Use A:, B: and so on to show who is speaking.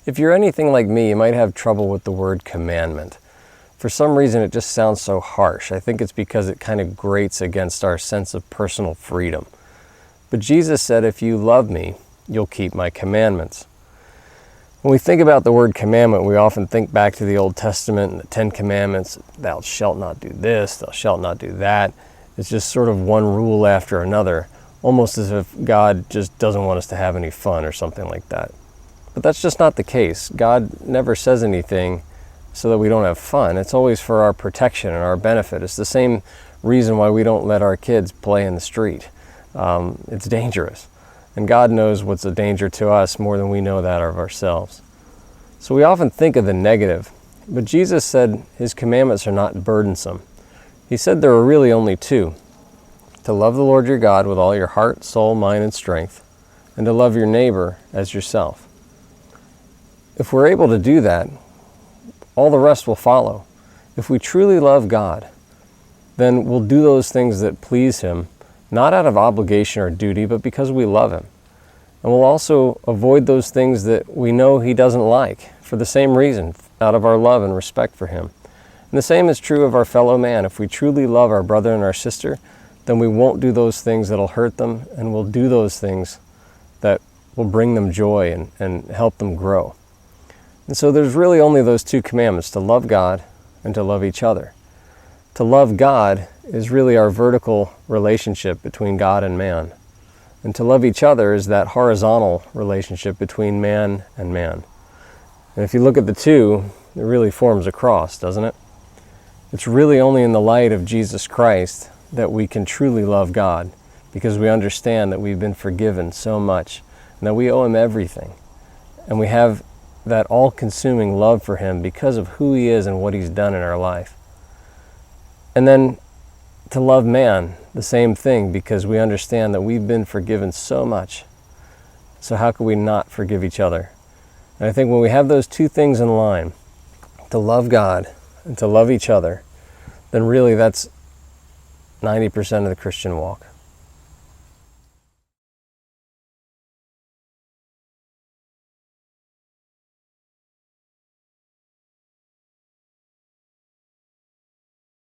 A: If you're anything like me, you might have trouble with the word commandment. For some reason, it just sounds so harsh. I think it's because it kind of grates against our sense of personal freedom. But Jesus said, if you love me, you'll keep my commandments. When we think about the word commandment, we often think back to the Old Testament and the Ten Commandments. Thou shalt not do this, thou shalt not do that. It's just sort of one rule after another, almost as if God just doesn't want us to have any fun or something like that. But that's just not the case. God never says anything so that we don't have fun. It's always for our protection and our benefit. It's the same reason why we don't let our kids play in the street. It's dangerous. And God knows what's a danger to us more than we know that of ourselves. So we often think of the negative, but Jesus said his commandments are not burdensome. He said there are really only two: to love the Lord your God with all your heart, soul, mind, and strength, and to love your neighbor as yourself. If we're able to do that, all the rest will follow. If we truly love God, then we'll do those things that please him, not out of obligation or duty, but because we love him. And we'll also avoid those things that we know he doesn't like for the same reason, out of our love and respect for him. And the same is true of our fellow man. If we truly love our brother and our sister, then we won't do those things that'll hurt them, and we'll do those things that will bring them joy and help them grow. And so there's really only those two commandments: to love God and to love each other. To love God is really our vertical relationship between God and man. And to love each other is that horizontal relationship between man and man. And if you look at the two, it really forms a cross, doesn't it? It's really only in the light of Jesus Christ that we can truly love God, because we understand that we've been forgiven so much and that we owe him everything. And we have that all-consuming love for him because of who he is and what he's done in our life. And then to love man, the same thing, because we understand that we've been forgiven so much. So how could we not forgive each other? And I think when we have those two things in line, to love God and to love each other, then really that's 90% of the Christian walk.